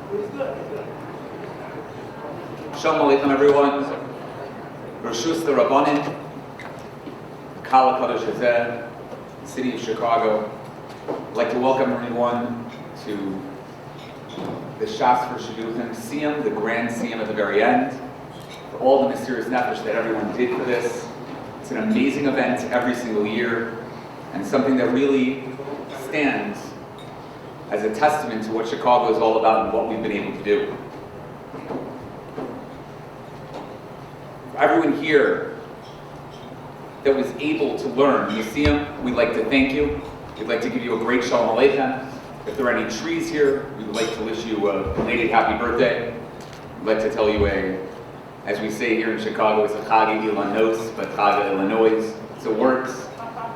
Shalom Aleichem, everyone. Reshus the Rabbanim, Chicago Chesed Fund, City of Chicago. I'd like to welcome everyone to the Shas for Shidduchim Siyum, the grand Siyum at the very end, for all the mysterious nefesh that everyone did for this. It's an amazing event every single year, and something that really stands as a testament to what Chicago is all about and what we've been able to do. For everyone here that was able to learn the Siyum, we'd like to thank you. We'd like to give you a great Shalom Aleichem. If there are any trees here, we would like to wish you a belated happy birthday. We'd like to tell you as we say here in Chicago, it's a Chag Ilanos, but Chag Illinois. So it works.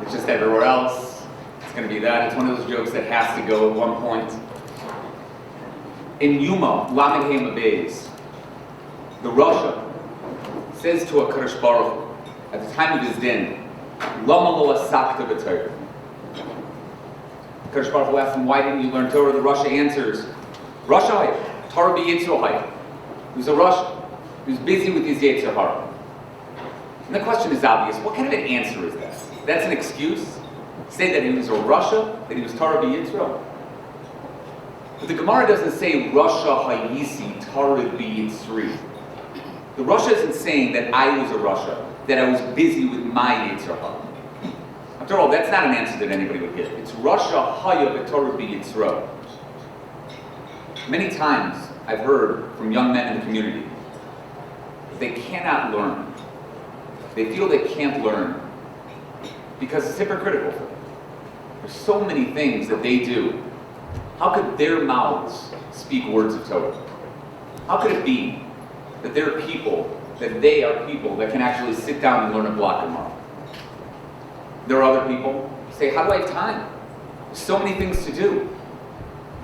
It's just everywhere else. It's going to be that. It's one of those jokes that has to go at one point. In Yuma, Lamed Hey Mabeis, the Rasha says to a Kadosh Baruch Hu, at the time of his din, Lama lo asakta b'Torah. Kadosh Baruch Hu asks him, why didn't you learn Torah? The Rasha answers, Rasha, Torah b'Yitzro hay. He was a Rasha. He was busy with his Yetzer Hara. And the question is obvious. What kind of an answer is that? That's an excuse? Say that he was a Rasha, that he was Torah b'Yitzro. But the Gemara doesn't say Rasha hayisi Torah b'Yitzri. The Rasha isn't saying that I was a Rasha, that I was busy with my Yetzer Hara. After all, that's not an answer that anybody would give. It's Rasha haya b'Torah b'Yitzro. Many times I've heard from young men in the community that they cannot learn. They feel they can't learn because it's hypocritical for them. There's so many things that they do. How could their mouths speak words of Torah? How could it be that they are people that can actually sit down and learn a block tomorrow? There are other people who say, how do I have time? There's so many things to do.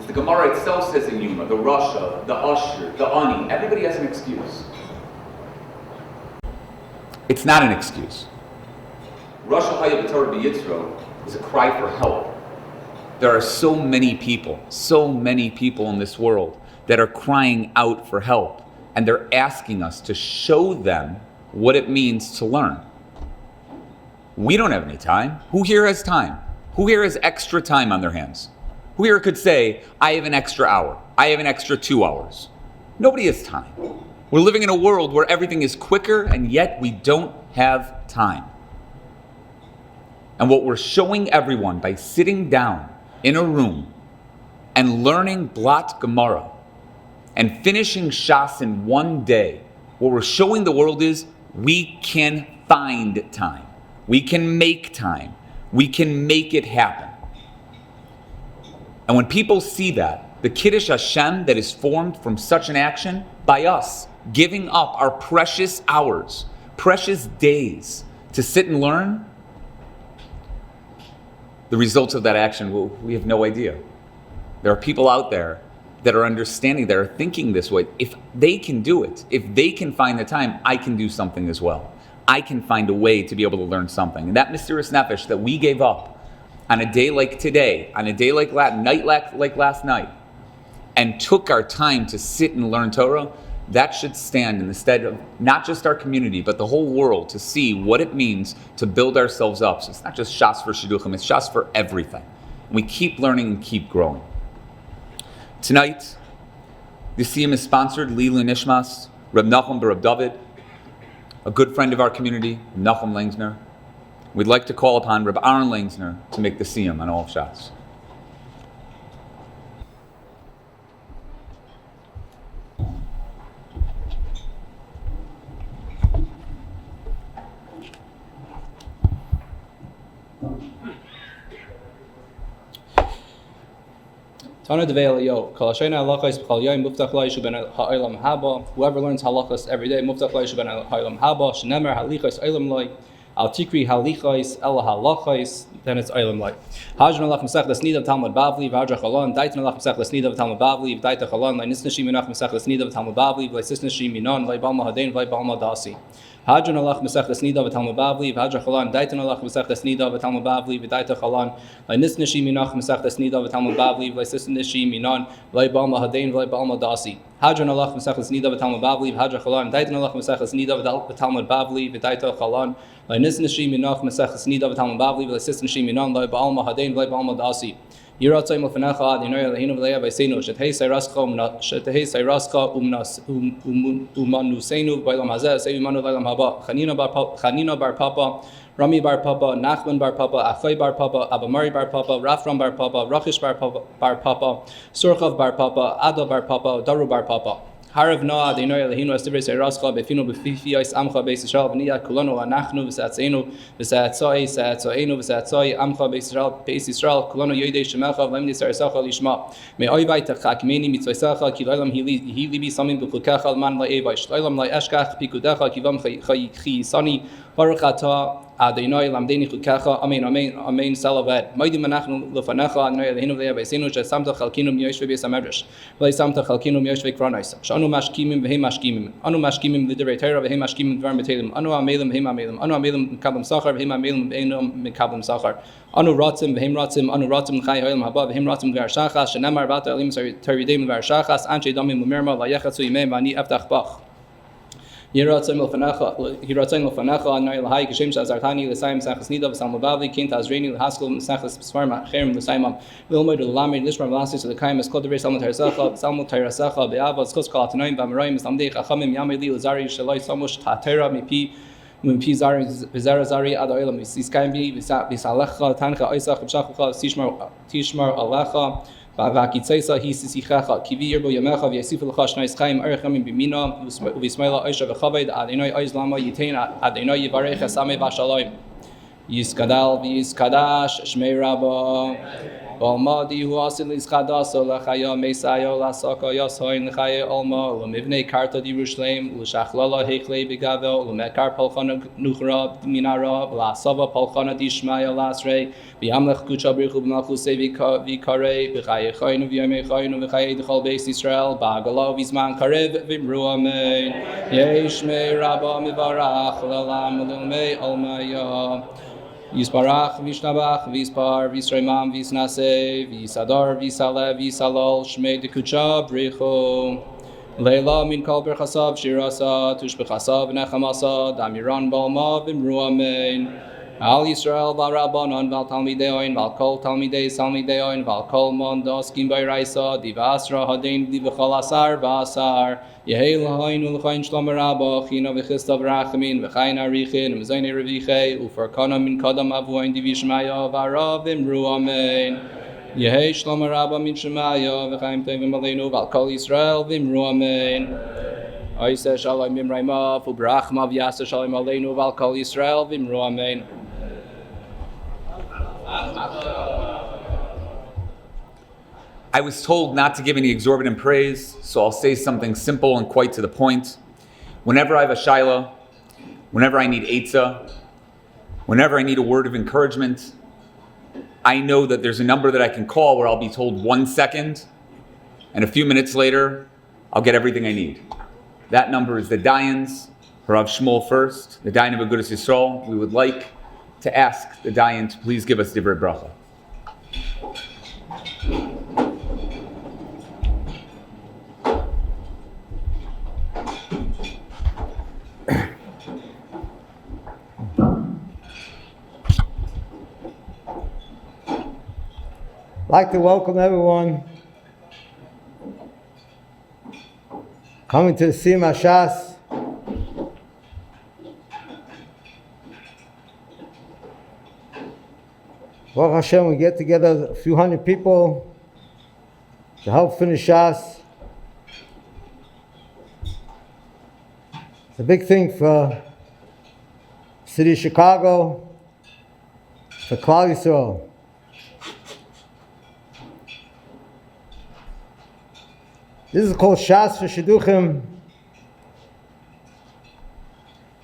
As the Gemara itself says in Yuma, the Rasha, the Usher, the Ani, everybody has an excuse. It's not an excuse. Rasha Haya B'Torah B'Yitzro is a cry for help. There are so many people in this world that are crying out for help, and they're asking us to show them what it means to learn. We don't have any time. Who here has time? Who here has extra time on their hands? Who here could say, I have an extra hour, I have an extra 2 hours? Nobody has time. We're living in a world where everything is quicker, and yet we don't have time. And what we're showing everyone by sitting down in a room and learning Blat Gemara and finishing Shas in one day, what we're showing the world is we can find time. We can make time. We can make it happen. And when people see that, the Kiddush Hashem that is formed from such an action by us, giving up our precious hours, precious days to sit and learn, the results of that action, well, we have no idea. There are people out there that are understanding, that are thinking this way. If they can do it, if they can find the time, I can do something as well. I can find a way to be able to learn something. And that mysterious nefesh that we gave up on a day like today, on a day like last night, and took our time to sit and learn Torah, that should stand in the stead of not just our community, but the whole world to see what it means to build ourselves up. So it's not just Shas for Shidduchim, it's Shas for everything. And we keep learning and keep growing. Tonight, the Siyum is sponsored, Lilu Nishmas, Reb Nachum Reb David, a good friend of our community, Nachum Langsner. We'd like to call upon Reb Aaron Langsner to make the Siyum on all Shas. Whoever learns halachas every day, muftach lo yishu ben ha'olam haba. Shenemer halichos olam loy. Al tikri halichos el halachos, then it's oilam like. Hadron alach mesechtas nidav Talmud Bavli v'hadra chalon. Daitan alach mesechtas nidav Talmud Bavli v'daita chalon. Leinisnashim minach mesechtas nidav Talmud Bavli v'leisisnashim minon leibalma hadein leibalma dasi. Hadron alach mesechtas nidav Talmud Bavli v'hadra chalon. Daitan alach mesechtas nidav Talmud Bavli v'daita chalon. Leinisnashim minach mesechtas nidav Talmud Bavli v'leisisnashim minon leibalma hadein leibalma dasi. Hadron alach mesechtas nidav Talmud Bavli v'hadra chalon. Daitan alach mesechtas nidav Talmud Bavli v'daita chalon. Leinisnashim minach mesechtas nidav Talmud Bavli v'leisisnashim minon leibalma hadein leibalma dasi. Yiratzay Mufanacha Adonai Eloheinu v'le'ah v'seinu Shetei Sayrascha umanusenu b'olam hazeh Sei umanu v'olam haba Chanina bar Papa Rami bar Papa Nachman bar Papa Achai bar Papa Abamari bar Papa Rafram bar Papa Rachish bar Papa Surchav bar Papa Ada bar Papa Daru bar Papa Harav Noah Adonai Eloheinu Astivri Sayrascha befinu b'fifiyos amcha beis Yisrael v'niyat kulanu anachnu v'satzeinu v'satzoinu v'satzoi amcha beis Yisrael kulanu yodei shemecha v'lemni sarsacha lishma me'oivai tachakmeni mitzvaysacha ki l'olam hi libi samim b'chukecha l'man la'evaish l'olam la'eshkach pikudecha ki vam chiyisani baruch atah Adonai lamdeni chukecha amen amen amen salaved moedim anachnu l'fanecha Adonai Eloheinu v'le'ah v'seinu shesamta chalkinu miyoshvei beis hamedrash v'leisamta chalkinu miyoshvei kronos anu mashkimim v'hem mashkimim anu mashkimim l'divrei Torah v'hem mashkimim d'var metelim anu amelim v'hem amelim anu amelim mekablim sachar v'hem amelim v'einam mekablim sachar anu ratzim v'hem ratzim anu ratzim chai ha'olam haba v'hem ratzim v'gar shachas shenemar v'ata elim toridim v'gar shachas anshe damim l'mirma la'yechatzu yimei v'ani eftach bach Yiratzay Milfanecha Adonai Lahai Kishem Shazartani L'Sayim Sachas Nida V'Salmo Bavli Kinta Azreni L'Haskell Sachas Svarma Cherem L'Saimam Vilmoid L'Lamed Lishmar V'Lasis L'Kaim Eskodavir Salmo Tarasecha Be'ava Skos Kalatanoim V'Amarayim V'Samdei Chachamim Yameli L'Zari Shaloi Samosh Ta'atera Mipi Zari V'Zara Zari Ad Oilam V'Siskaim V'Salecha Tancha Oisach V'Shachucha Tishmar Alecha V'Akitzeisa Hi Sisichecha Kivi Yerbo Yamecha V'Yasifu L'Chash Nois Chaim Erechamim B'Mina V'Ismaila Oisha V'Chaved Adonai Oiz Lama Yitain Adonai Yivarech Esame V'Shalom Yiskadal V'Yiskadash Shmei Rabba Balmadi Hu Asil Yiskadaso L'Chaya Mesayo L'Asaka Yashoin L'Chaya Olma L'Mivnei Karta D'Yerushalayim L'Shachlala Hechlei B'Gavel L'Mekar Palchana Nuchra Minara L'Asava Palchana D'Ishmaya L'Asrei V'Yamlech Kucha B'Richu B'Malchusei V'Karei B'Chaya Chaynu V'Yamei Chaynu V'Chaya D'Chol Beis Yisrael B'Agala V'Zman Karev V'Imru Amen Yeshmei Rabba Mivarach L'Olam L'Ilmei Olmaya Yisparach, Vishnabach, Vispar, Visraimam, Visnase, Visadar, Visale, Visalol, Shmei Dekucha, Bricho, Leila min kol berchasav, Shirasa, Tush bechasav, Nechamasa, Damiran Balma, Vimru Amen. Al Yisrael, Val Rabbanon, Val Talmideoin, Val Kol Talmidei, Salmideoin, Val Kol Mondos, Kim Bayraisa, Divasra, Hadein, Divachal Asar, Vasar, Yehei Lahain, Ulchain Shlomer Rabba, Chino Vichistav Rachamin, V'chain Arichin, Mzaini Reviche, Ufarkana min Kadam Avuin, Divishmaya, Varav, Vimru Amen. Yehei Shlomer Rabba min Shemaya, V'chaim Tevim Aleinu, Val Kol Yisrael, Vimru Amen. Oiseh Shalom Mimraima, Ubrachma, V'yasa Shalom Aleinu, Val Kol Yisrael, Vimru Amen. I was told not to give any exorbitant praise, so I'll say something simple and quite to the point. Whenever I have a shaila, whenever I need eitzah, whenever I need a word of encouragement, I know that there's a number that I can call where I'll be told 1 second, and a few minutes later, I'll get everything I need. That number is the Dayans, Rav Shmuel first, the Dayan of Agudas Yisrael. We would like to ask the Dayan to please give us divrei bracha. I'd like to welcome everyone coming to the Siyum Shas. Baruch Hashem, we get together a few hundred people to help finish Shas. It's a big thing for the city of Chicago, for Klal Yisrael. This is called Shas for Shidduchim.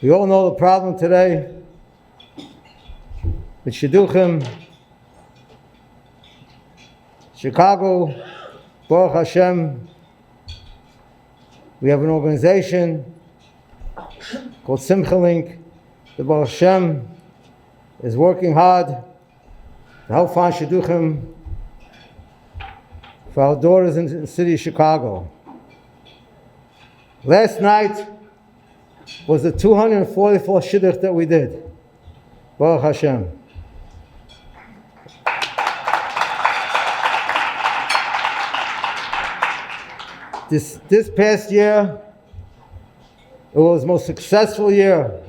We all know the problem today. with Shidduchim, Chicago, Baruch Hashem, we have an organization called Simcha Link. The Baruch Hashem is working hard to help find Shidduchim for our daughters in the city of Chicago. Last night was the 244th Shidduch that we did. Baruch Hashem. This past year, it was the most successful year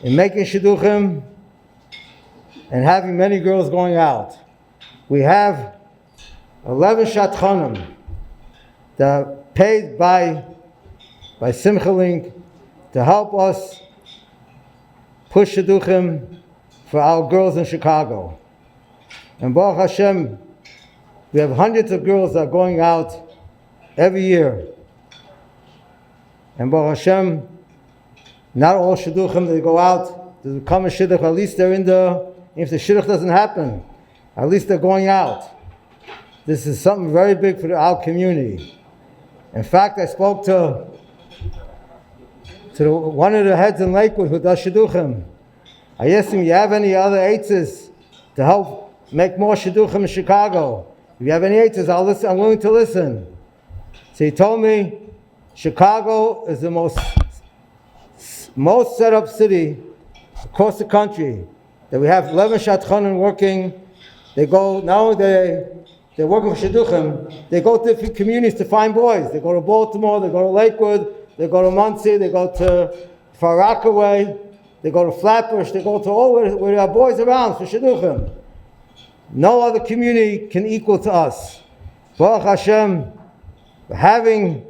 in making Shidduchim and having many girls going out. We have 11 Shatchanim that are paid by Simcha Link to help us push Shidduchim for our girls in Chicago. And Baruch Hashem, we have hundreds of girls that are going out every year. And Baruch Hashem, not all Shidduchim, they go out to become a Shidduch, at least they're in if the Shidduch doesn't happen, at least they're going out. This is something very big for our community. In fact, I spoke to one of the heads in Lakewood who does Shidduchim. I asked him, you have any other eitzes to help make more Shidduchim in Chicago? If you have any eitzes, I'll listen. I'm willing to listen. So he told me, Chicago is the most set up city across the country. That we have 11 Shatchanim working. They go, now they're working for Shidduchim. They go to different communities to find boys. They go to Baltimore, they go to Lakewood, they go to Muncie, they go to Far Rockaway, they go to Flatbush, they go to all where there are boys around for Shidduchim. No other community can equal to us. Baruch Hashem, having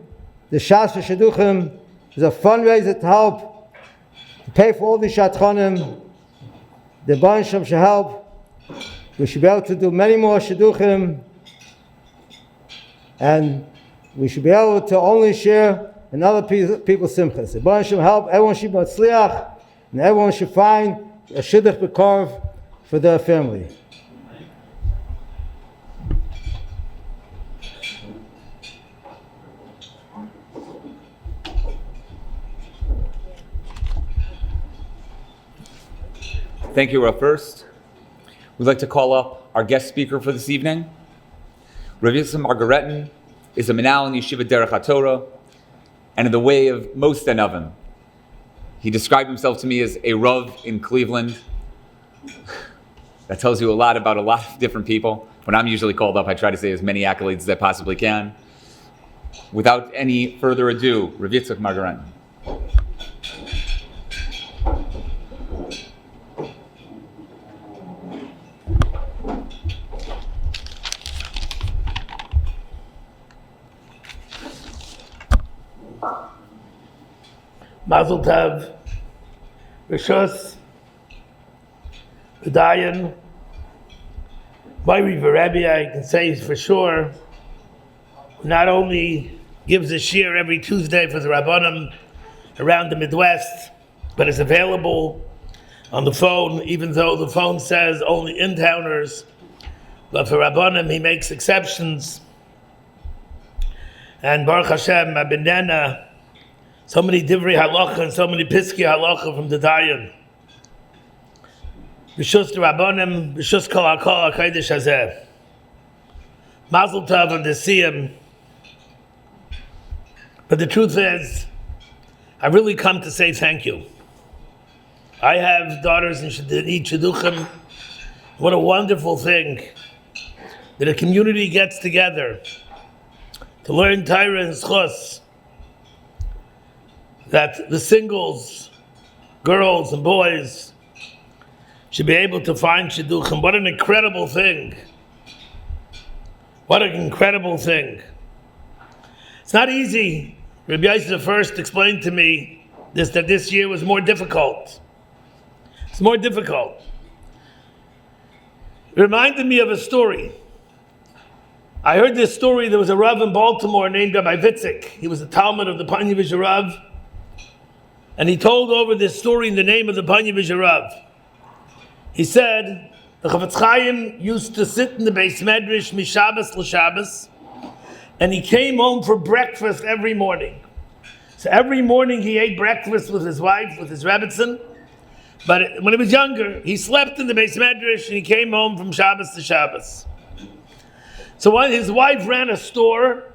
the Shas for Shidduchim is a fundraiser to help to pay for all these Shatchanim. The Baruch Hashem should help. We should be able to do many more Shidduchim, and we should be able to only share in other people's simchas. The Baruch Hashem help. Everyone should be matzliach, and everyone should find a Shidduch b'korv for their family. Thank you, Rav. First, we'd like to call up our guest speaker for this evening. Rav Yitzchak Margaretin is a Menal in Yeshiva Derech HaTorah, and in the way of most Anavim. He described himself to me as a Rav in Cleveland. That tells you a lot about a lot of different people. When I'm usually called up, I try to say as many accolades as I possibly can. Without any further ado, Rav Yitzchak Margaretin. Mazel Tov, Rishus, V'dayan, Mayri V'Rebbe, I can say for sure, not only gives a shir every Tuesday for the Rabbanim around the Midwest, but is available on the phone, even though the phone says only in-towners, but for Rabbanim he makes exceptions. And Baruch Hashem, Abinena, so many divrei halacha and so many piski halacha from the Dayan. B'shus the Rabbanim, b'shus kol hakol ha'kodesh hazeh. Mazel tov on the Siyum. But the truth is, I really come to say thank you. I have daughters in eat Shidduchim. What a wonderful thing that a community gets together to learn Torah and Shas. That the singles, girls and boys, should be able to find Shidduchim. What an incredible thing. What an incredible thing. It's not easy. Rabbi Yosef first explained to me that this year was more difficult. It's more difficult. It reminded me of a story. I heard this story. There was a Rav in Baltimore named Rabbi Vitzik. He was a Talmud of the Panyavizh Rav. And he told over this story in the name of the Panyavizh Rav. He said the Chafetz Chaim used to sit in the Beis Medrash mishabbos l'shabbos, and he came home for breakfast every morning. So every morning he ate breakfast with his wife, with his Rebbetzin. But when he was younger, he slept in the Beis Medrash and he came home from Shabbos to Shabbos. So when his wife ran a store,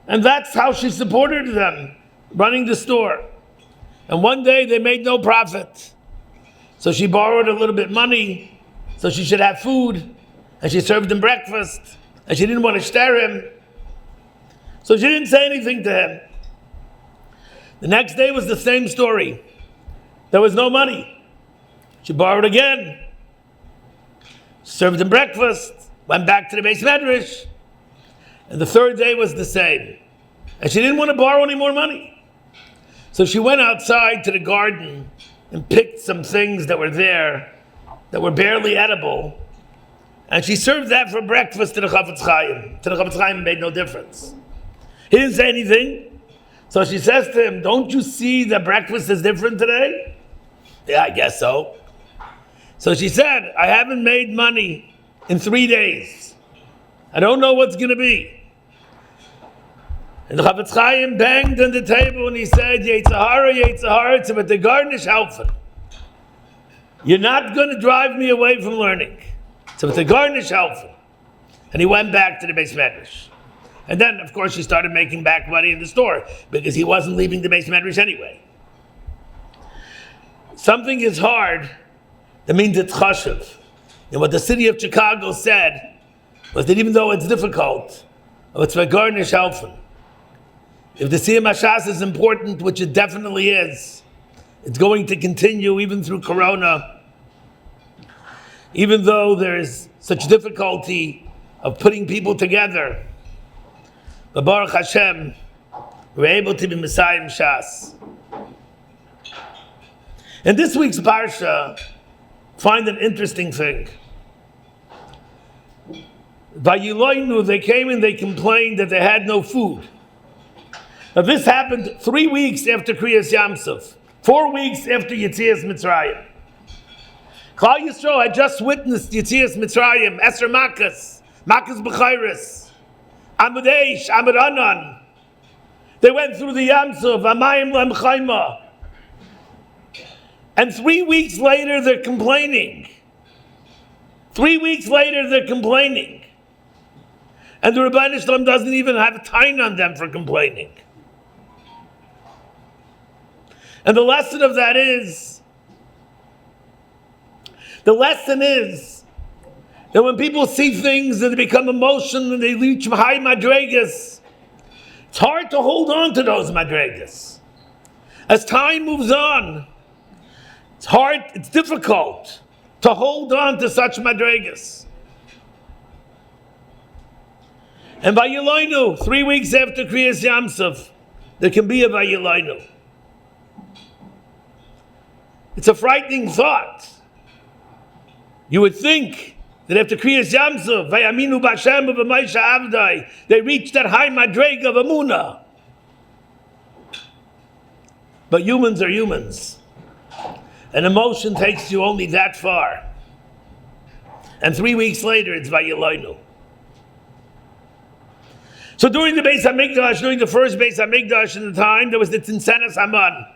and that's how she supported them, running the store. And one day they made no profit. So she borrowed a little bit money, so she should have food, and she served him breakfast, and she didn't want to stare him. So she didn't say anything to him. The next day was the same story. There was no money. She borrowed again, served him breakfast, went back to the Beis Medrash, and the third day was the same. And she didn't want to borrow any more money. So she went outside to the garden and picked some things that were there that were barely edible, and she served that for breakfast to the Chafetz Chaim. To the Chafetz Chaim, it made no difference. He didn't say anything. So she says to him, "Don't you see that breakfast is different today?" "Yeah, I guess so." So she said, "I haven't made money in 3 days. I don't know what's going to be." And the Chafetz Chaim banged on the table and he said, "Yetzirah, Yetzirah, it's about the garnish helfen. You're not going to drive me away from learning. It's about the garnish helfen." And he went back to the Beis Medrash. And then, of course, she started making back money in the store because he wasn't leaving the Beis Medrash anyway. Something is hard, that means it's chashuv. And what the city of Chicago said was that even though it's difficult, it's for garnish helfen. If the Siyum Shas is important, which it definitely is, it's going to continue even through Corona. Even though there's such difficulty of putting people together, but Baruch Hashem, we're able to be Messiah in Shas. In this week's Parsha, find an interesting thing. By Yiloinu, they came and they complained that they had no food. Now this happened 3 weeks after Kriyas Yamsuf, 4 weeks after Yetzias Mitzrayim. Klal Yisrael had just witnessed Yetzias Mitzrayim, Esser Makas B'chairis, Amud Eish, Amud Anan. They went through the Yamsuf, Amayim Lem Chayma. And 3 weeks later they're complaining. 3 weeks later they're complaining. And the Rebbeinu Shalom doesn't even have a time on them for complaining. And the lesson of that is, that when people see things and they become emotional and they reach high madregas, it's hard to hold on to those madregas. As time moves on, it's difficult to hold on to such madregas. And by Yiloinu, 3 weeks after Kriyas Yamsuf, there can be a Vayiloinu. It's a frightening thought. You would think that after Kriyas Yamsuf, Vayaminu B'Hashem V'Maisha Avdai, they reached that high madrega of Amunah. But humans are humans. And emotion takes you only that far. And 3 weeks later, it's Vayiloinu. So during the Beis HaMikdash, during the first Beis HaMikdash in the time, there was the Tzinsenes Haman.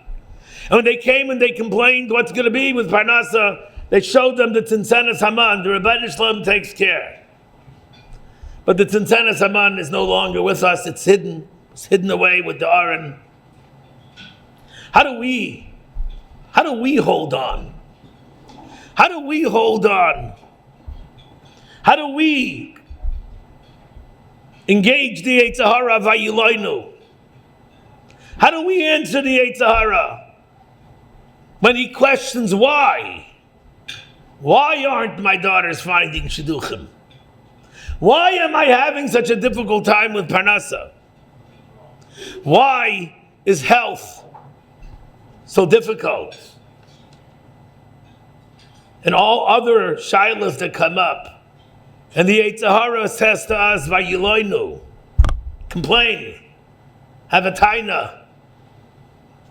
And when they came and they complained what's going to be with Parnasa, they showed them the Tzinsenes Haman. The Rebbeinu Shalom takes care. But the Tzinsenes Haman is no longer with us. It's hidden. It's hidden away with the Aron. How do we hold on? How do we hold on? How do we engage the Yetzirah Vayiloinu? How do we answer the Yetzirah when he questions why? Why aren't my daughters finding Shidduchim? Why am I having such a difficult time with Parnasa? Why is health so difficult? And all other shilas that come up. And the Yetzirah says to us, Vayiloinu, complain, have a taina.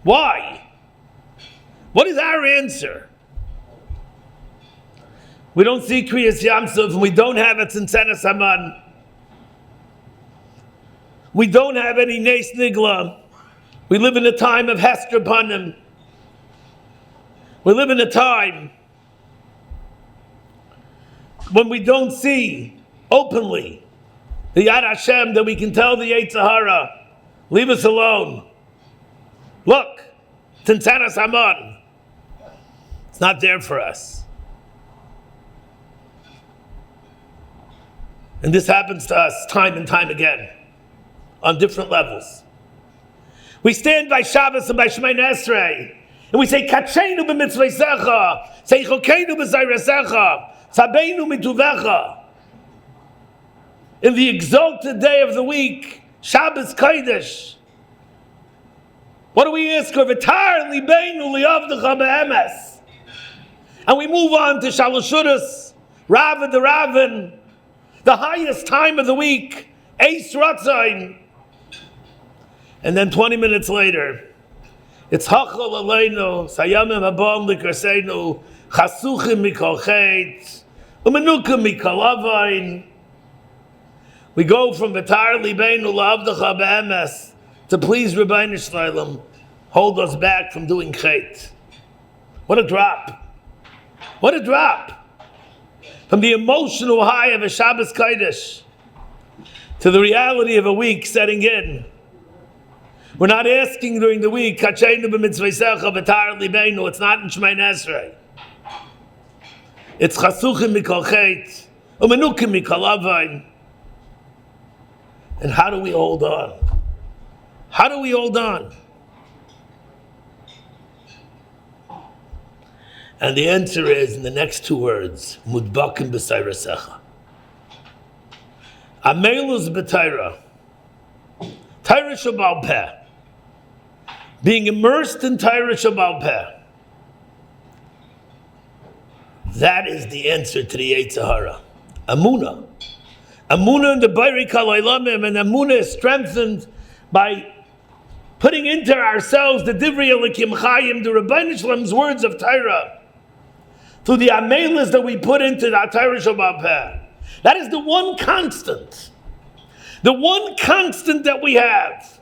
Why? What is our answer? We don't see Kriyas Yamsuf, and we don't have a Tzintzenes Haman. We don't have any Nes Nigla. We live in a time of Hester Panim. We live in a time when we don't see openly the Yad Hashem that we can tell the Yetzer Hara, leave us alone. Look, Tzintzenes Haman. It's not there for us. And this happens to us time and time again, on different levels. We stand by Shabbos and by Shemoneh Esrei, and we say, Kacheinu b'mitzvaysecha, Seichokeinu b'zayresecha, Tzabeinu mituvecha. In the exalted day of the week, Shabbos Kodesh, what do we ask for? V'tar libeinu li'avdecha be'emes. And we move on to Shalashudas, Rav and the Ravin, the highest time of the week, Eis Ratzain. And then 20 minutes later, it's Hachal Aleinu, Sayamim Habam Likarseinu, Chasuchim Mikol Chet, Umenukim Mikol Avain. We go from V'tar Libeinu L'Avdecha Be'emes to please Rabbeinu Shlalem, hold us back from doing Chet. What a drop. What a drop. From the emotional high of a Shabbos Kodesh to the reality of a week setting in. We're not asking during the week, Kacheinu b'mitzvaysecha v'tar libeinu. It's not in Shemoneh Esrei. It's Chasuchim mikol chet, umenukim mikol avain. And how do we hold on? How do we hold on? And the answer is in the next two words, Mudbakim b'sayrasecha. Amelus b'Torah. Torah Shabal Peh. Being immersed in Torah Shabal Peh. That is the answer to the Yetzer Hara. Amunah. Amunah in the Bayri Kalaylamim, and Amunah is strengthened by putting into ourselves the Divrei Elikim Chayim, the Rabbeinu Shlem's words of Torah, through the amelis that we put into the Torah Shabbat Peh. That is the one constant. The one constant that we have.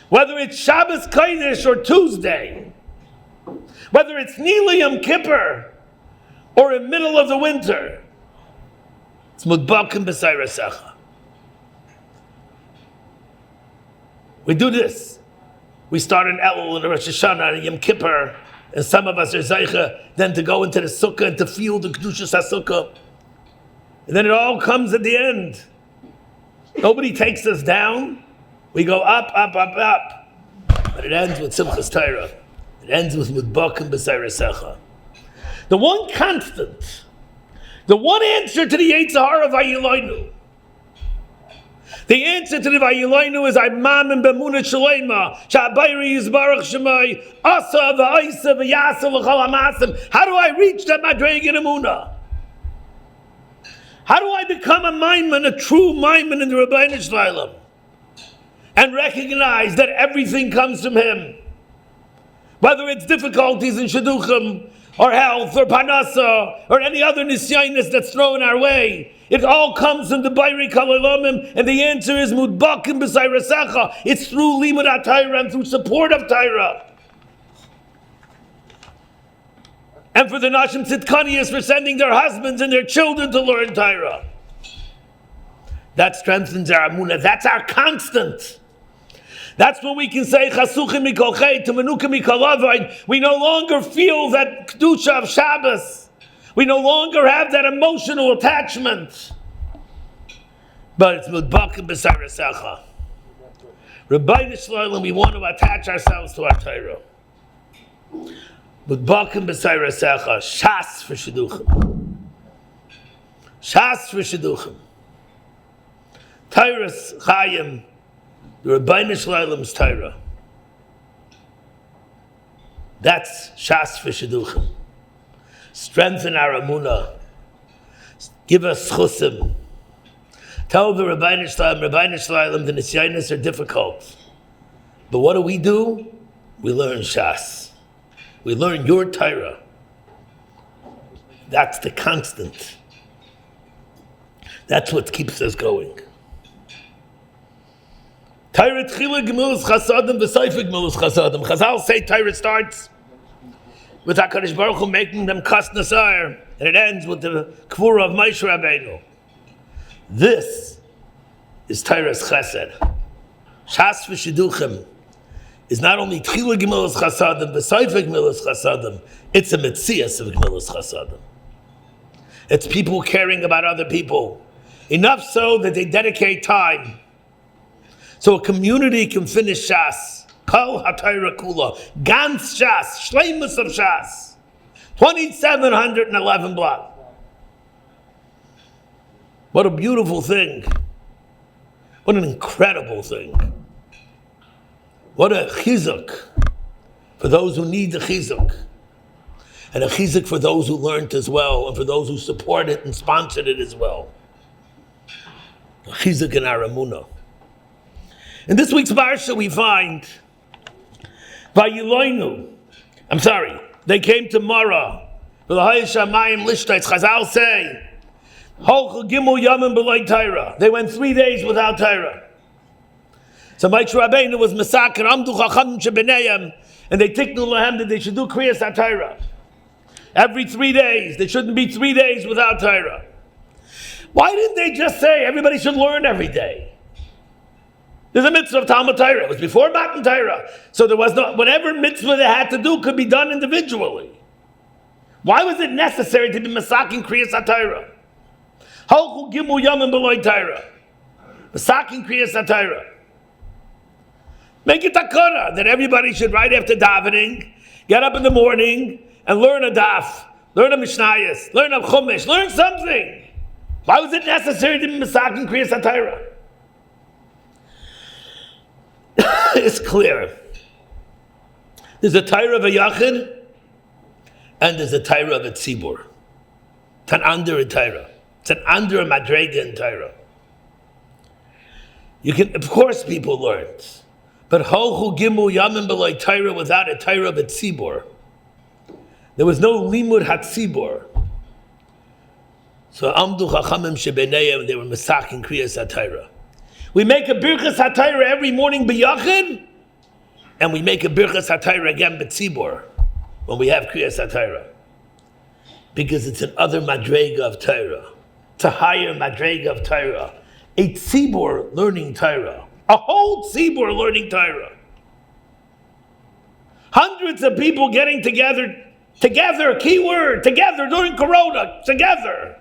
Whether it's Shabbos Kodesh or Tuesday, whether it's Nili Yom Kippur or in middle of the winter, it's Mudbakim b'sayrasecha. We do this. We start in Elul and Rosh Hashanah and Yom Kippur, and some of us are Zeicha then to go into the Sukkah and to feel the Kedushas HaSukkah. And then it all comes at the end. Nobody takes us down. We go up, up, up, up. But it ends with Simchas Torah. It ends with Mudbakim b'sayrasecha. The one constant, the one answer to the Yetzer Hara Vayiloinu. The answer to the Vayiloinu is Imam b'Emunah Shalema, Sha'abayri Yizbarach Shemai, Asa v'Aisa v'Yasa l'chol ha'masim. How do I reach that Madreg in Emunah? How do I become a Maiman, a true Maiman in the Rabbeinu Shlalem, and recognize that everything comes from Him? Whether it's difficulties in Shidduchim, or health, or Panasa, or any other Nisyanis that's thrown our way, it all comes from the Bayri Kalalomim, and the answer is Mudbakim b'sayrasecha. It's through Limud HaTorah and through support of Torah. And for the Nashim Tzidkaniyas for sending their husbands and their children to learn Torah. That strengthens our Amunah. That's our constant. That's when we can say, Chasuchim mikol chet, Temenukim mikol avain. We no longer feel that Kedusha of Shabbos. We no longer have that emotional attachment. But it's Mudbakim b'sayrasecha. Rabbeinu Shlalem, we want to attach ourselves to our Torah. Mudbakim b'sayrasecha. Shas for Shidduchim. Shas for Shidduchim. Torah's Chayim. The Rabbeinu Shlalem's Torah. That's Shas for Shidduchim. Strengthen our Amunah. Give us chusim. Tell the Rabbeinu Shlalem, the Nisyanis are difficult. But what do? We learn Shas. We learn your Torah. That's the constant. That's what keeps us going. Torah tchila gemilus chasadim v'soifik gemilus chasadim. Chazal say Torah starts with HaKadosh Baruch Hu making them kas nasar, and it ends with the kvura of Moshe Rabbeinu. This is Torah's chesed. Shas v'shidduchim is not only tchila gemilus chasadim v'soifik gemilus chasadim, it's a metzias of gemilus chasadim. It's people caring about other people. Enough so that they dedicate time so a community can finish Shas. Kol HaTorah Kula. Gans Shas. Shleimus of Shas. 2,711 block. What a beautiful thing. What an incredible thing. What a chizuk for those who need the chizuk. And a chizuk for those who learned as well, and for those who supported and sponsored it as well. A chizuk in our emunah. In this week's parsha we find, they came to Mara. Chazal say, they went 3 days without Torah. So Moshe Rabbeinu was masaker, amdu chachamim shebeneim, and they tiknu lahem that they should do kriyas HaTorah. Every 3 days, there shouldn't be 3 days without Torah. Why didn't they just say everybody should learn every day? There's a mitzvah of Talmud Torah. It was before Matan Torah. So there was no, whatever mitzvah they had to do could be done individually. Why was it necessary to be masakin kriyas HaTorah? Halchu gimu yamim b'loy Torah. Masakin kriyas HaTorah. Make it takara that everybody should, right after davening, get up in the morning and learn a daf, learn a mishnayos, learn a chumash, learn something. Why was it necessary to be masakin kriyas HaTorah? It's clear. There's a Torah of a Yachid and there's a Torah of a Tzibur. It's an under a Torah. It's an under a Madrega in Torah. You can, of course, people learned, but Hochu Gimu Yamin B'loi Torah without a Torah of a Tzibur. There was no Limud HaTzibur. So Amdu Chachamim Shebeneim, they were Masakin Kriyas HaTorah. We make a Birchas HaTorah every morning b'yachid, and we make a Birchas HaTorah again b'tzibur, when we have Kriyas HaTorah. Because it's an other madrega of Torah. It's a higher madrega of Torah. A tzibur learning Torah. A whole tzibur learning Torah. Hundreds of people getting together, keyword, together during Corona, together.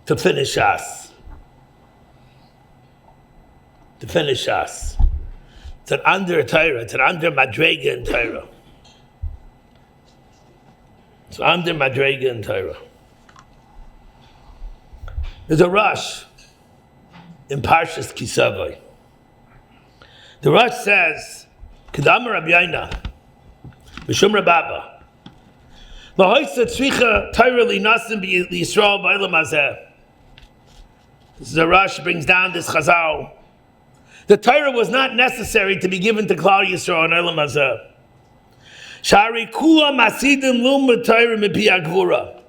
To finish Shas. To finish Shas. It's an under Torah. It's an under Madrega in Torah. It's under Madrega in Torah. There's a rush in Parshas Kisavai. The rush says, Kedam Rabbeinu, B'Shum Rababa, L'hoysa tzricha Torah li'nasim b'Yisrael b'Olam hazeh. This is a rush, brings down this chazal. The Torah was not necessary to be given to Klal Yisrael and Olam hazeh. Shari kula masidim lumad Torah mipi agvura.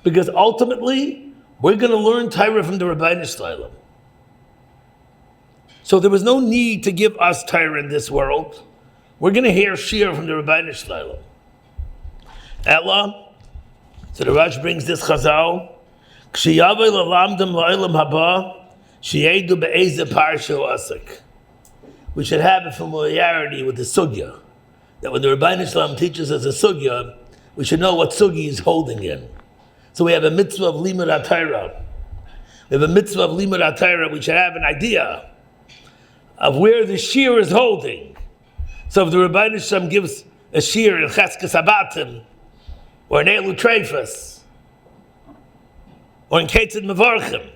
Because ultimately, we're going to learn Torah from the Rebbeinu Shlalem. So there was no need to give us Torah in this world. We're going to hear Shir from the Rebbeinu Shlalem. Ella, so the Rosh brings this chazal. We should have a familiarity with the sugya. That when the Rebbeinu Shalom teaches us a sugya, we should know what sugya is holding in. So we have a mitzvah of limud HaTorah. We have a mitzvah of limud HaTorah. We should have an idea of where the shir is holding. So if the Rebbeinu Shalom gives a shir in Cheskas Abatim, or in Elu Treifas, or in Ketzid Mevarchim,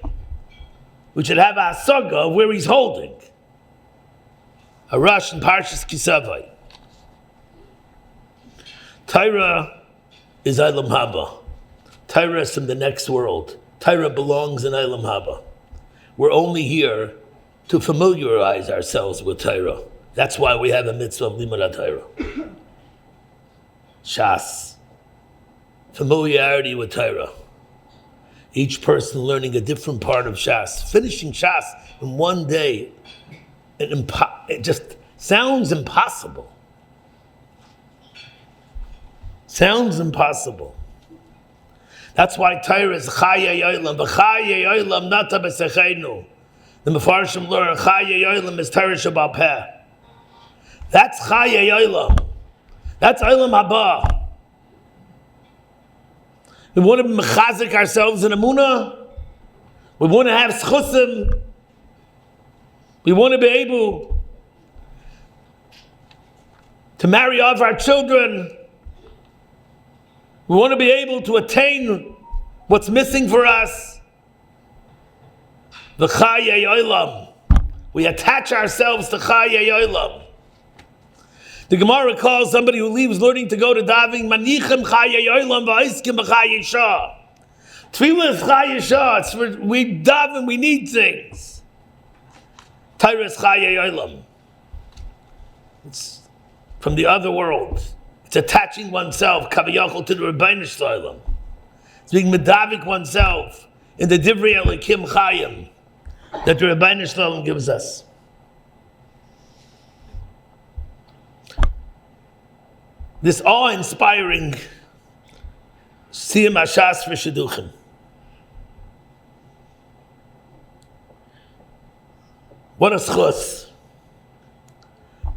we should have a hasaga of where he's holding. A rush in Parshas Kisavai. Torah is Eilam Haba. Torah is from the next world. Torah belongs in Eilam Haba. We're only here to familiarize ourselves with Torah. That's why we have a mitzvah of limud Torah. Shas. Familiarity with Torah. Each person learning a different part of Shas. Finishing Shas in one day, it just sounds impossible. Sounds impossible. That's why Torah is Chaya Yolam, V'Chaya Yolam Nata B'Sechenu. The Mefarshim learn Chaya Yolam is Torah Shabbat Peh. That's Chaya Yolam. That's Olam Haba. We want to mechazik ourselves in Amunah. We want to have schusim. We want to be able to marry off our children. We want to be able to attain what's missing for us. The Chayei Olam. We attach ourselves to Chayei Olam. The Gemara calls somebody who leaves learning to go to davening, Manichem Chayei Olam v'Aiskim b'Chayei Shah. Tefillah is Chayei Shah. We daven, we need things. Torah is Chayei Olam. It's from the other world. It's attaching oneself, kaviyachol, to the Rebbeinu Shalom. It's being medavik oneself in the Divrei Elikim Chayim that the Rebbeinu Shalom gives us. This awe-inspiring Siyum Shas for Shidduchim. What a schus.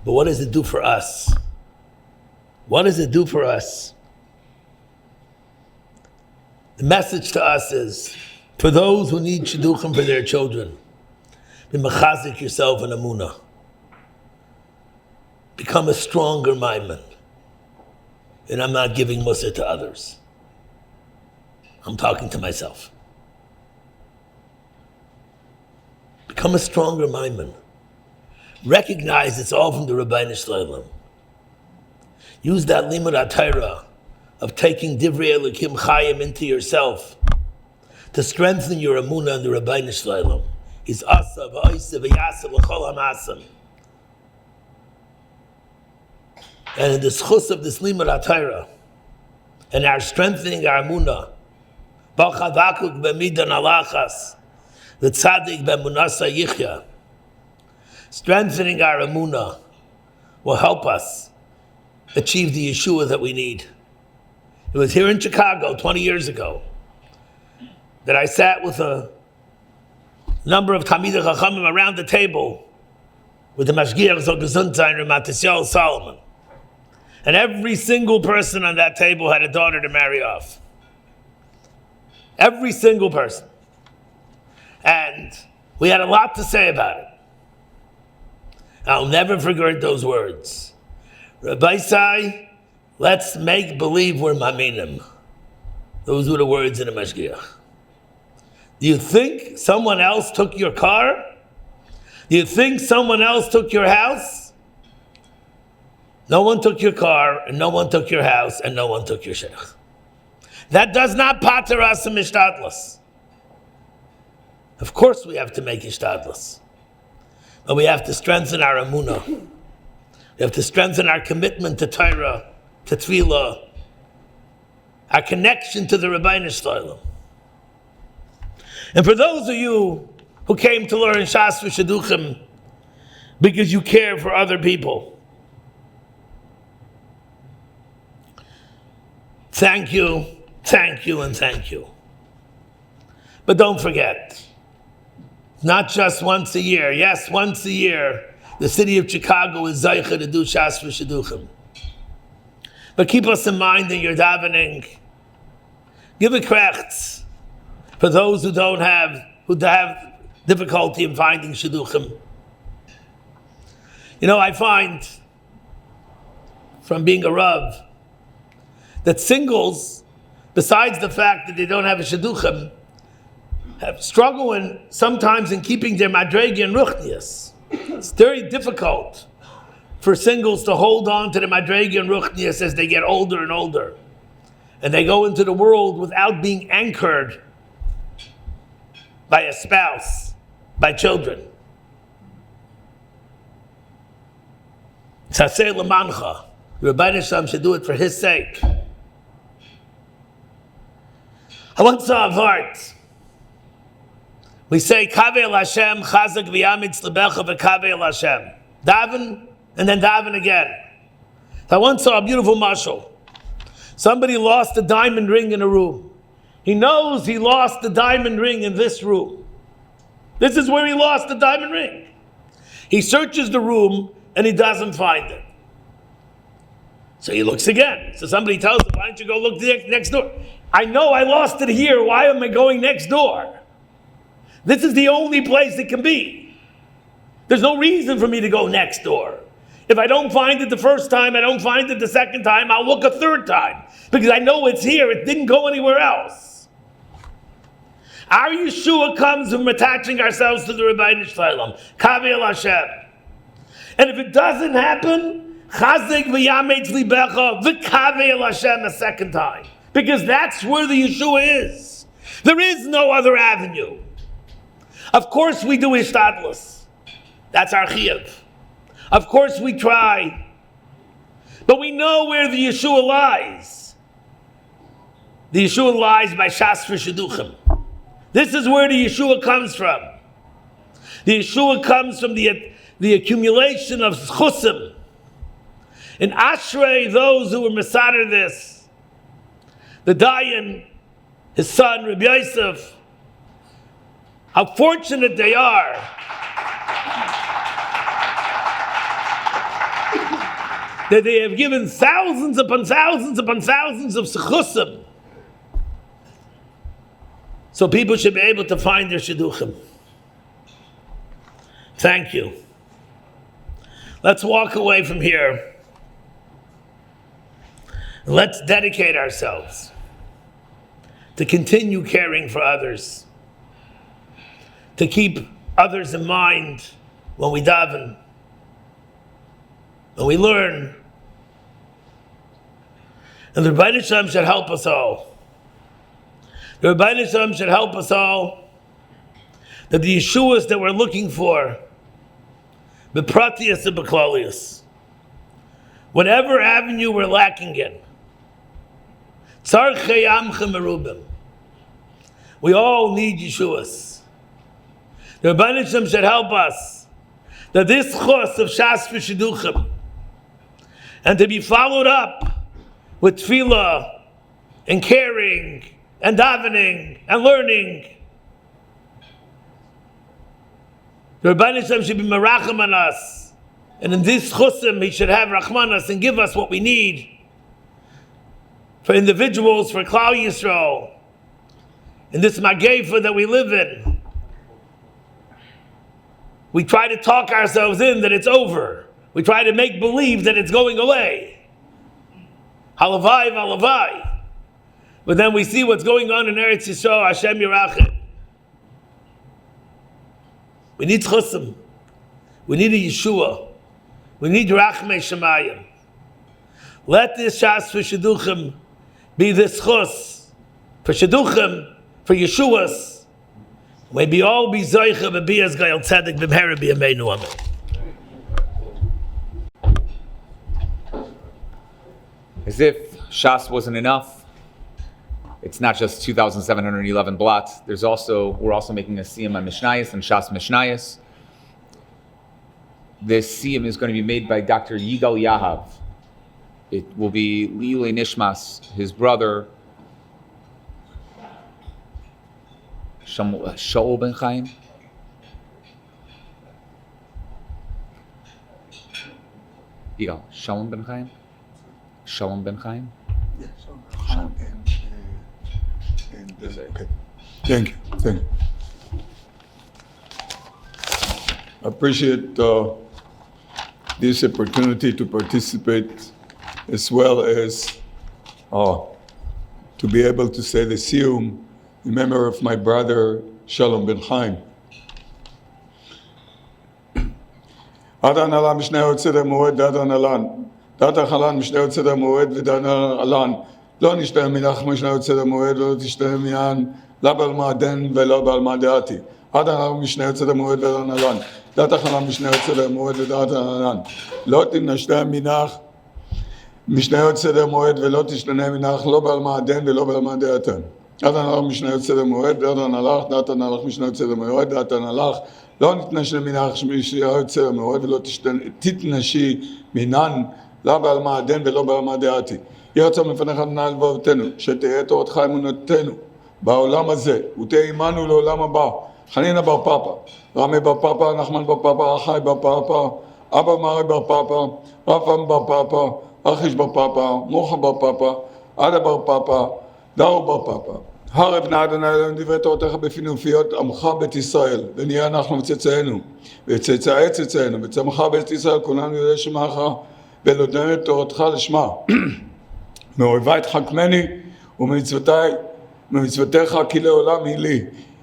But what does it do for us? What does it do for us? The message to us is, for those who need shidduchim for their children, be mechazik yourself in Amunah. Become a stronger maiman. And I'm not giving mussar to others. I'm talking to myself. Become a stronger maiman. Recognize it's all from the Rebbeinu Shalom. Use that limud Torah of taking Divrei Elikim Chayim into yourself to strengthen your Amunah in the Rebbeinu Shalom. He's asa v'oisa v'yasa l'chol ha'masim. And in the schus of this limud Torah and our strengthening our Amunah, bal chavakuk b'midan alachas, the tzaddik b'munasa yichya, strengthening our Amunah will help us achieve the Yeshua that we need. It was here in Chicago 20 years ago that I sat with a number of Talmidei Chachamim around the table with the Mashgiach Zol Gesundheit Ramat Yisrael Solomon. And every single person on that table had a daughter to marry off. Every single person. And we had a lot to say about it. I'll never forget those words. Rabbi Sai, let's make believe we're maminim. Those were the words in the Mashgiach. Do you think someone else took your car? Do you think someone else took your house? No one took your car, and no one took your house, and no one took your shidduch. That does not pater us in ishtadlus. Of course we have to make ishtadlus. But we have to strengthen our amunah. We have to strengthen our commitment to Torah, to tefillah, our connection to the Rebbeinu Shalom. And for those of you who came to learn Shas for Shidduchim because you care for other people, thank you, thank you, and thank you. But don't forget, not just once a year. Yes, once a year, the city of Chicago is Zaycha to do Shas for Shidduchim. But keep us in mind in your davening. Give a krechts for those who have difficulty in finding Shidduchim. You know, I find from being a Rav that singles, besides the fact that they don't have a Shidduchim, have struggled sometimes in keeping their madregi and ruchnias. It's very difficult for singles to hold on to the madregi and ruchnias as they get older and older. And they go into the world without being anchored by a spouse, by children. Tzaseh L'mancha. The Rebbeinu Shalom should do it for his sake. I once saw a vart. We say, Kaveh El Hashem, Chazak v'yamitz lebecha v'kaveh El Hashem. Daven, and then daven again. I once saw a beautiful mashal. Somebody lost a diamond ring in a room. He knows he lost the diamond ring in this room. This is where he lost the diamond ring. He searches the room and he doesn't find it. So he looks again. So somebody tells him, why don't you go look next door? I know I lost it here. Why am I going next door? This is the only place it can be. There's no reason for me to go next door. If I don't find it the first time, I don't find it the second time, I'll look a third time. Because I know it's here. It didn't go anywhere else. Our Yeshua comes from attaching ourselves to the Rebbeinu Shalom. Kaveh El Hashem. And if it doesn't happen, Chazek v'yametz libecha v'kaveh El Hashem a second time. Because that's where the Yeshua is. There is no other avenue. Of course we do ishtadlus. That's our chiyuv. Of course we try. But we know where the Yeshua lies. The Yeshua lies by Shas for Shidduchim. This is where the Yeshua comes from. The Yeshua comes from the accumulation of chusim. And Ashrei, those who were mesader this. The Dayan, his son, Rabbi Yosef, how fortunate they are that they have given thousands upon thousands upon thousands of sechusim, so people should be able to find their shidduchim. Thank you. Let's walk away from here. Let's dedicate ourselves to continue caring for others, to keep others in mind when we daven, when we learn. And the Rebbeinu Shalom should help us all. The Rebbeinu Shalom should help us all that the Yeshuas that we're looking for, the Pratius and Beklalius, whatever avenue we're lacking in, Tzarchei Amchem Merubim, we all need Yeshuas. The Rebbeinu Shalom should help us that this chos of Shas v'Shidduchim, and to be followed up with tefillah and caring and davening and learning. The Rebbeinu Shalom should be merachim on us, and in this chusim he should have rachmanas and give us what we need for individuals, for Klal Yisrael, in this magefa that we live in. We try to talk ourselves in that it's over. We try to make believe that it's going away. Halavai v'halavai. But then we see what's going on in Eretz Yisrael, Hashem Yirachim. We need chusim. We need a Yeshua. We need Rachmei Shemayim. Let this Shas for Shidduchim be this chus for Shidduchim, for Yeshuas. May we all be Zoicha b'Bias Gayel Tzedek b'Mehera b'Yameinu Amen. As if Shas wasn't enough, it's not just 2,711 blots. We're also making a Siyum on Mishnayos and Shas Mishnayos. This Siyum is going to be made by Dr. Yigal Yahav. It will be Liulei Nishmas, his brother, Shaul ben Chaim. Yigal, Shalom ben Chaim? Shalom ben Chaim? Yes, Shalom. Okay. Thank you. I appreciate this opportunity to participate, as well as to be able to say the Siyum in memory of my brother Shalom ben Chaim. Adan Alan Mishneh Yotzei Moed Dadan Alan. Dadan Alan Mishneh Yotzei Moed v'Dadan Alan. לא נשתנה מנחם משנה יוצא למועד, לא תשתנה מען, לא בעל מעדן ולא בעל מעדעתי. עד הנהלן משנה יוצא למועד ועד הנהלן. דת החלן משנה יוצא למועד ודעת הנהלן. לא תנשנה מנח משנה יוצא למועד ולא תשתנה מנח לא בעל מעדן ולא בעל מעדעתן. עד הנהלך משנה יוצא למועד ועד הנהלך דת הנהלך משנה יוצא למועד דת הנהלך לא נתנשנה מנח משנה יוצא למועד ולא תתנשי מנן לא בעל מעדן ולא בעל מעדעתי. יהי רצון לפניך אדוני לבבותינו שתהיה תורתך אמונתנו בעולם הזה ותהיה עמנו לעולם הבא. חנינא בר פפא, רמי בר פפא, נחמן בר פפא, אחי בר פפא, אבא מרי בר פפא, רפם בר פפא, אחיש בר פפא, מוחה בר פפא, עדה בר פפא, דרו בר פפא. הרב נא אדוני אלוהינו דברי תורתך בפינו ופיות עמך בית ישראל, ונהיה אנחנו וצאצאינו, וצאצאי צאצאינו, וצמך בית ישראל כולנו יודעי שמך, ולודנו את תורתך לשמה. מאויבי תחכמני ומצוותיך כי לעולם היא לי.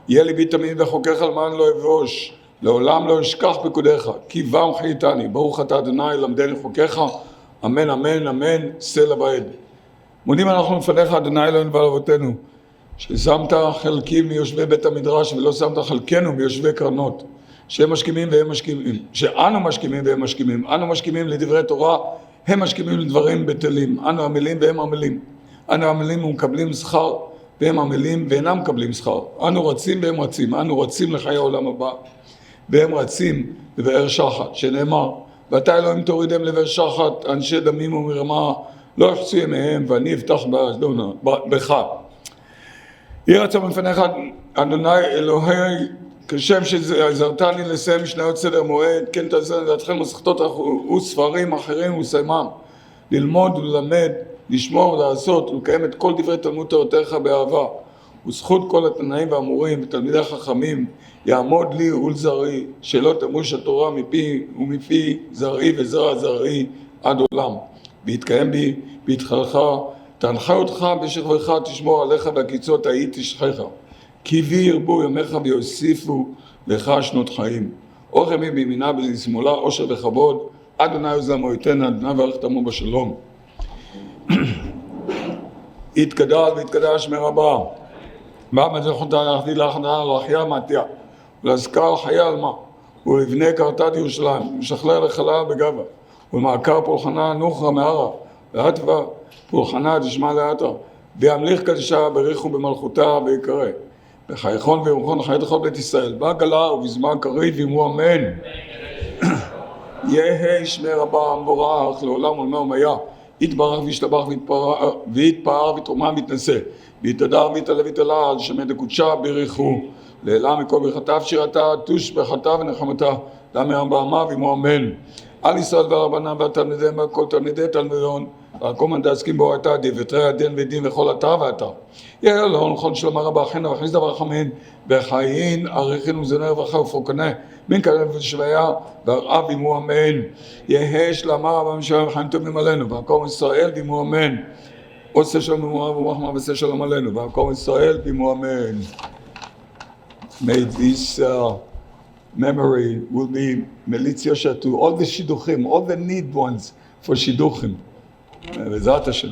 יהיה ליבי תמיד בחוקיך למען לא אבוש, לעולם לא אשכח פקודיך, כי בם חייתני, ברוך אתה אדוני למדני חוקיך, אמן אמן אמן, סלע ועד. מודים אנחנו לפניך אדוני אלוהינו ועל אבותינו, ששמת חלקים מיושבי בית המדרש ולא שמת חלקנו מיושבי קרנות, שהם משכימים והם משכימים, שאנו משכימים והם משכימים, אנו משכימים לדברי תורה, הם משכימים לדברים בטלים, אנו עמלים והם עמלים, אנו עמלים ומקבלים שכר, והם עמלים ואינם מקבלים שכר. אנו רצים והם רצים, אנו רצים לחיי העולם הבא, והם רצים לבאר שחת, שנאמר, ואתה אלוהים תורידם לבאר שחת, אנשי דמים ומרמה, לא יחצו ימיהם, ואני אפתח בך. יהי רצון לפניך, אדוני אלוהי, כשם שעזרתני לסיים משניות סדר מועד, כן תעזרני לדעתכם מסכתות וספרים אחרים וסיימם, ללמוד וללמד, לשמור ולעשות ולקיים את כל דברי תלמוד תורתך באהבה, וזכות כל התנאים והאמורים ותלמידי חכמים יעמוד לי ולזרעי, שלא תמוש התורה מפי ומפי זרעי וזרע זרעי עד עולם. ויתקיים בי בהתחלך, תנחה אותך בשכבך, תשמור עליך והקיצות ההיא תשכחה. כי בי ירבו ימיך ויוסיפו לך שנות חיים. אורך ימי בימינה ובשמאלה, עושר וכבוד, אדוני עוז לעמו אדוני ברך את עמו בשלום. יתגדל ויתקדש מרבה, מה מזכותה להחדיד להחדנה להחיה מעטיה, ולהזכר חיי עלמה, ולבנה קרתת ירושלים, ושכלל לחלה בגבה, ולמעקר פולחנה נוחרה מערה, ועטבה פולחנה תשמע לאתר, וימליך קדשה בריחו במלכותה ויקרא, וחייכון וירוחון חיית כל בית ישראל, בגלה ובזמן קריב וימו אמן. יהי שמי רבה מבורך לעולם ולמי ומיה, יתברך וישתבח ויתפאר ויתרומם ויתנשא, ויתהדר ויתעלה ויתעלה על שמי דקודשה בריחו, לעילה מכל ברכתה ושירתה, תוש ברכתה ונחמתה, לעמי הבמה וימו אמן. על ישראל והרבנם והתלמידיהם וכל תלמידי תלמידון, ועל כל מנדסקים בו הייתה דברי הדין ודין וכל אתר ואתר. יהיה אלוהים לכל שלמה רבה אחינו וכניס דבר חמין, וחיין עריכין ומזוני רווחה ופרוקנה, מן כלב ושוויה והרעה וימו אמן. יהי שלמה רבה משלם וחיים טובים עלינו, ועל כל ישראל וימו אמן. עושה שלום ומואב ורחמה ועשה שלום עלינו, ועל כל ישראל וימו אמן. May this memory will be melitzia to all the shidduchim, all the need ones for shidduchim. בעזרת השם.